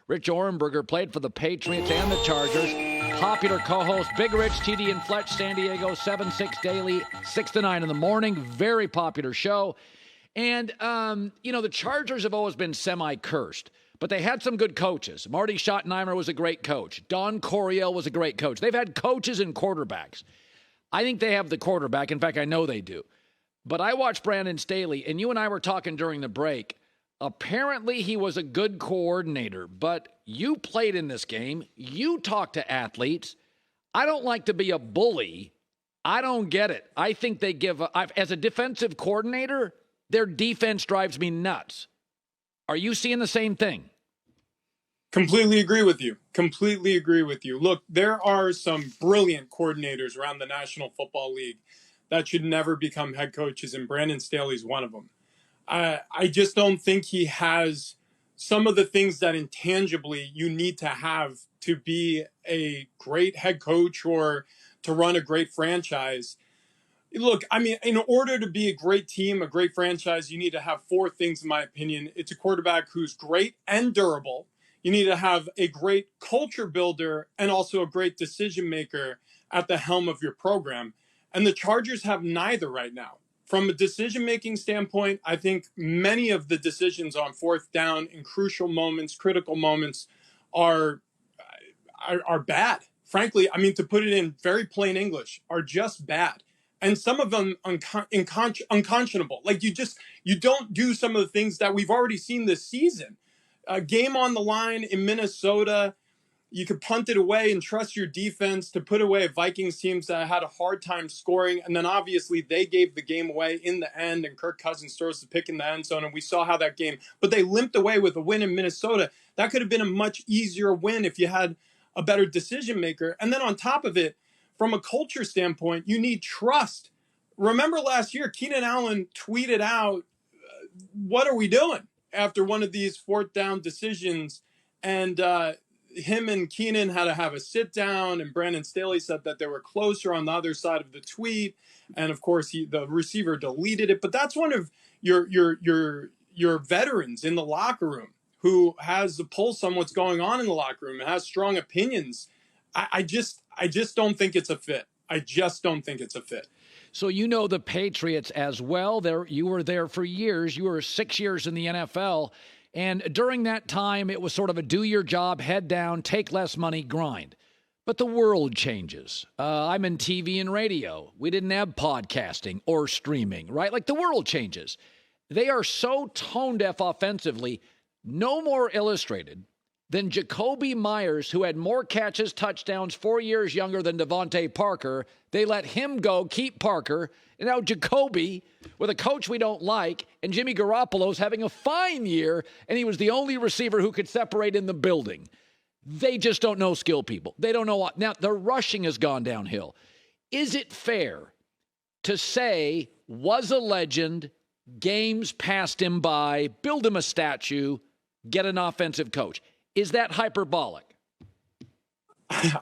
Rich Ohrnberger played for the Patriots and the Chargers. Popular co-host, Big Rich, TD and Fletch, San Diego, 7-6 daily, 6 to 9 in the morning. Very popular show. And, the Chargers have always been semi-cursed, but they had some good coaches. Marty Schottenheimer was a great coach. Don Coryell was a great coach. They've had coaches and quarterbacks. I think they have the quarterback. In fact, I know they do. But I watched Brandon Staley, and you and I were talking during the break. Apparently, he was a good coordinator, but you played in this game. You talk to athletes. I don't like to be a bully. I don't get it. I think they as a defensive coordinator, their defense drives me nuts. Are you seeing the same thing? Completely agree with you. Completely agree with you. Look, there are some brilliant coordinators around the National Football League that should never become head coaches, and Brandon Staley's one of them. I just don't think he has some of the things that intangibly you need to have to be a great head coach or to run a great franchise. Look, I mean, in order to be a great team, a great franchise, you need to have four things, in my opinion. It's a quarterback who's great and durable. You need to have a great culture builder and also a great decision maker at the helm of your program. And the Chargers have neither right now. From a decision-making standpoint, I think many of the decisions on fourth down in crucial moments, critical moments, are bad. Frankly, I mean, to put it in very plain English, are just bad. And some of them unconscionable. Like you don't do some of the things that we've already seen this season. A game on the line in Minnesota, you could punt it away and trust your defense to put away Vikings teams that had a hard time scoring. And then obviously they gave the game away in the end, and Kirk Cousins throws the pick in the end zone. And we saw how that game, but they limped away with a win in Minnesota. That could have been a much easier win if you had a better decision maker. And then on top of it, from a culture standpoint, you need trust. Remember last year, Keenan Allen tweeted out, what are we doing? After one of these fourth down decisions. And, him and Keenan had to have a sit down, and Brandon Staley said that they were closer on the other side of the tweet. And of course, the receiver deleted it. But that's one of your veterans in the locker room who has the pulse on what's going on in the locker room and has strong opinions. I just don't think it's a fit. I just don't think it's a fit. So you know the Patriots as well. You were there for years. You were 6 years in the NFL. And during that time, it was sort of a do your job, head down, take less money, grind. But the world changes. I'm in TV and radio. We didn't have podcasting or streaming, right? Like the world changes. They are so tone deaf offensively, no more illustrated than Jacoby Myers, who had more catches, touchdowns, 4 years younger than Devontae Parker. They let him go, keep Parker. And now Jacoby, with a coach we don't like, and Jimmy Garoppolo's having a fine year, and he was the only receiver who could separate in the building. They just don't know skill people. They don't know what. Now, the rushing has gone downhill. Is it fair to say, was a legend, games passed him by, build him a statue, get an offensive coach? Is that hyperbolic?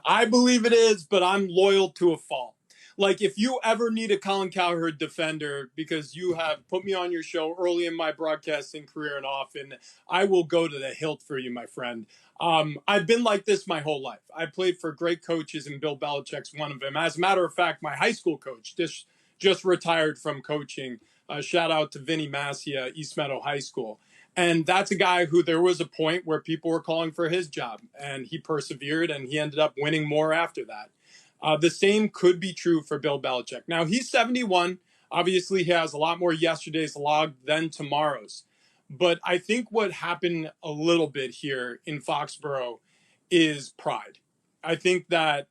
I believe it is, but I'm loyal to a fault. Like, if you ever need a Colin Cowherd defender, because you have put me on your show early in my broadcasting career and often, I will go to the hilt for you, my friend. I've been like this my whole life. I played for great coaches, and Bill Belichick's one of them. As a matter of fact, my high school coach just retired from coaching. Shout out to Vinny Massia, East Meadow High School. And that's a guy who there was a point where people were calling for his job, and he persevered, and he ended up winning more after that. The same could be true for Bill Belichick. Now, he's 71. Obviously, he has a lot more yesterday's logged than tomorrow's. But I think what happened a little bit here in Foxborough is pride. I think that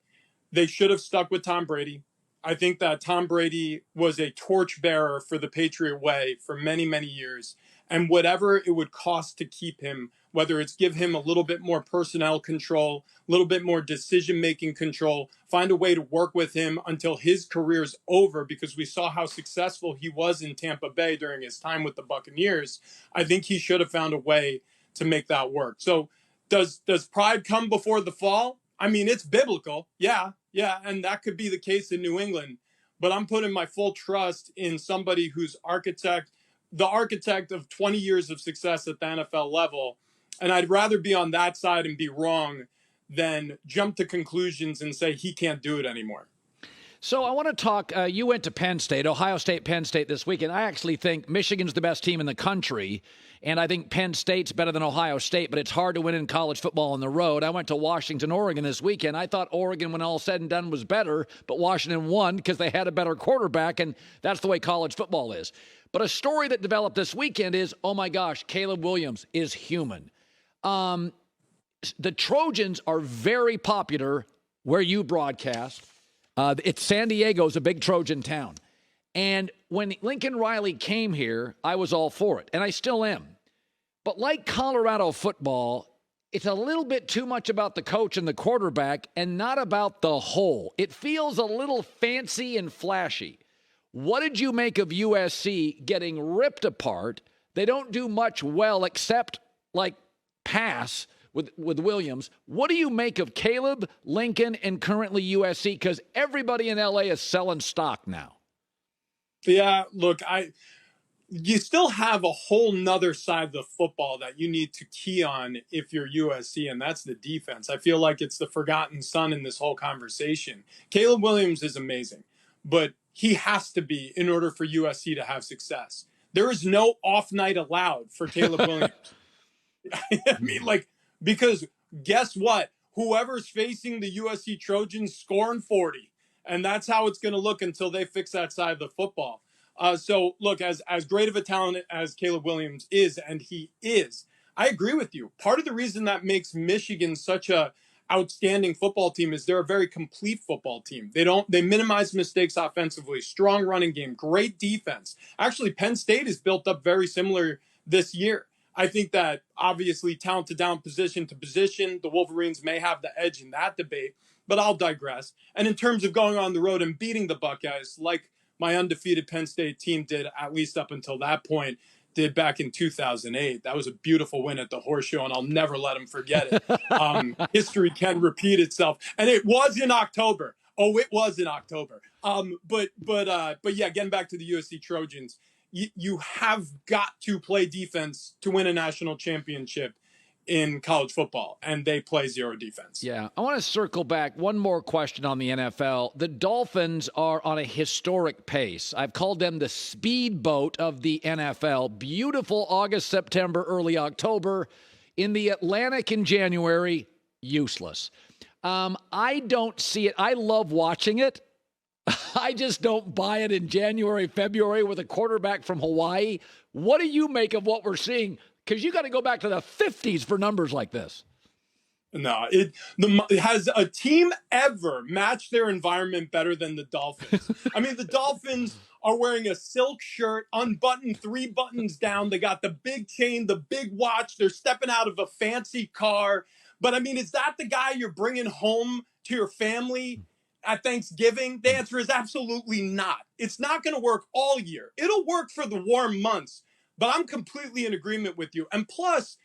they should have stuck with Tom Brady. I think that Tom Brady was a torchbearer for the Patriot way for many, many years. And whatever it would cost to keep him, whether it's give him a little bit more personnel control, a little bit more decision-making control, find a way to work with him until his career's over, because we saw how successful he was in Tampa Bay during his time with the Buccaneers. I think he should have found a way to make that work. So does pride come before the fall? I mean, it's biblical. Yeah, and that could be the case in New England. But I'm putting my full trust in somebody who's the architect of 20 years of success at the NFL level. And I'd rather be on that side and be wrong than jump to conclusions and say he can't do it anymore. So I want to talk, you went to Penn State, Ohio State, Penn State this weekend. I actually think Michigan's the best team in the country, and I think Penn State's better than Ohio State, but it's hard to win in college football on the road. I went to Washington, Oregon this weekend. I thought Oregon, when all said and done, was better, but Washington won because they had a better quarterback, and that's the way college football is. But a story that developed this weekend is, oh my gosh, Caleb Williams is human. The Trojans are very popular where you broadcast. It's San Diego's a big Trojan town. And when Lincoln Riley came here, I was all for it, and I still am. But like Colorado football, it's a little bit too much about the coach and the quarterback and not about the whole. It feels a little fancy and flashy. What did you make of USC getting ripped apart? They don't do much well except like pass with Williams. What do you make of Caleb, Lincoln, and currently USC? Because everybody in LA is selling stock now. Yeah, look, you still have a whole nother side of the football that you need to key on if you're USC, and that's the defense. I feel like it's the forgotten son in this whole conversation. Caleb Williams is amazing, but he has to be in order for USC to have success. There is no off night allowed for Caleb Williams. I mean, like, because guess what? Whoever's facing the USC Trojans scoring 40. And that's how it's going to look until they fix that side of the football. So, look, as great of a talent as Caleb Williams is, and he is, I agree with you. Part of the reason that makes Michigan such a outstanding football team is they're a very complete football team. They minimize mistakes offensively, strong running game, great defense. Actually, Penn State is built up very similar this year. I think that obviously talented down position to position, the Wolverines may have the edge in that debate, but I'll digress. And in terms of going on the road and beating the Buckeyes, like my undefeated Penn State team did, at least up until that point, did back in 2008. That was a beautiful win at the Horseshoe, and I'll never let them forget it. History can repeat itself. And it was in October. Oh, it was in October. But yeah, getting back to the USC Trojans, you have got to play defense to win a national championship in college football, and they play zero defense. Yeah, I want to circle back. One more question on the NFL. The Dolphins are on a historic pace. I've called them the speedboat of the NFL. Beautiful August, September, early October. In the Atlantic in January, useless. I don't see it. I love watching it. I just don't buy it in January, February with a quarterback from Hawaii. What do you make of what we're seeing? Because you got to go back to the 50s for numbers like this. No, has a team ever matched their environment better than the Dolphins? I mean, the Dolphins are wearing a silk shirt, unbuttoned 3 buttons down. They got the big chain, the big watch. They're stepping out of a fancy car. But, I mean, is that the guy you're bringing home to your family at Thanksgiving? The answer is absolutely not. It's not going to work all year. It'll work for the warm months. But I'm completely in agreement with you. And plus,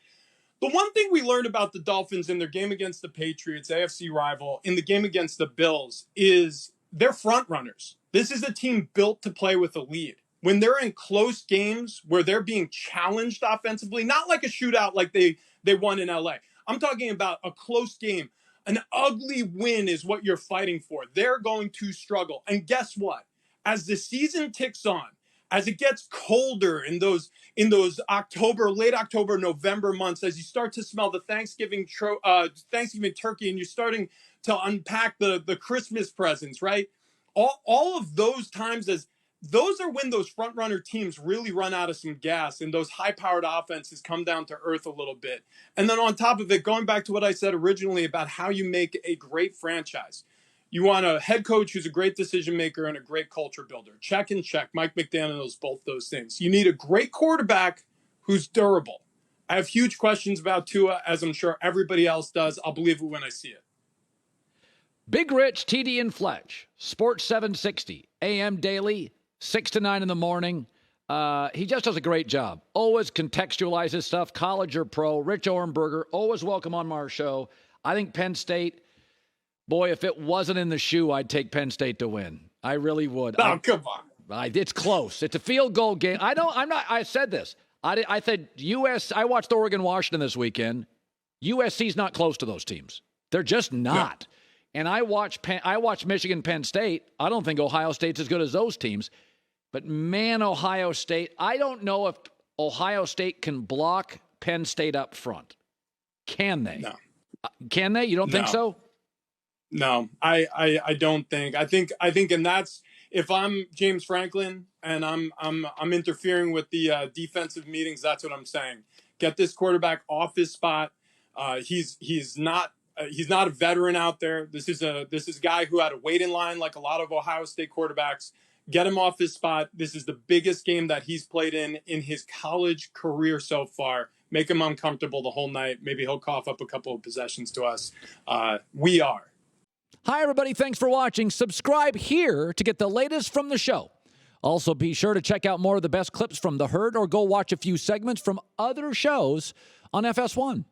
the one thing we learned about the Dolphins in their game against the Patriots, AFC rival, in the game against the Bills, is they're front runners. This is a team built to play with a lead. When they're in close games where they're being challenged offensively, not like a shootout like they won in LA. I'm talking about a close game. An ugly win is what you're fighting for. They're going to struggle. And guess what? As the season ticks on, as it gets colder in those October, late October, November months, as you start to smell the Thanksgiving turkey and you're starting to unpack the Christmas presents, right? All of those times, as those are when those front runner teams really run out of some gas and those high powered offenses come down to earth a little bit. And then on top of it, going back to what I said originally about how you make a great franchise. You want a head coach who's a great decision maker and a great culture builder. Check and check. Mike McDaniel knows both those things. You need a great quarterback who's durable. I have huge questions about Tua, as I'm sure everybody else does. I'll believe it when I see it. Big Rich, TD and Fletch, Sports 760, AM daily, 6 to 9 in the morning. He just does a great job. Always contextualizes stuff, college or pro. Rich Ohrnberger, always welcome on our show. I think Penn State, boy, if it wasn't in the shoe, I'd take Penn State to win. I really would. Oh, come on. It's close. It's a field goal game. I said this. I said I watched Oregon-Washington this weekend. USC's not close to those teams. They're just not. No. And I watched Michigan, Penn State. I don't think Ohio State's as good as those teams. But, man, Ohio State, I don't know if Ohio State can block Penn State up front. Can they? No. Can they? You don't think so? No, I don't think. I think, and that's if I'm James Franklin and I'm interfering with the defensive meetings. That's what I'm saying. Get this quarterback off his spot. He's not a veteran out there. This is a guy who had to wait in line like a lot of Ohio State quarterbacks. Get him off his spot. This is the biggest game that he's played in his college career so far. Make him uncomfortable the whole night. Maybe he'll cough up a couple of possessions to us. We are. Hi, everybody. Thanks for watching. Subscribe here to get the latest from the show. Also, be sure to check out more of the best clips from The Herd or go watch a few segments from other shows on FS1.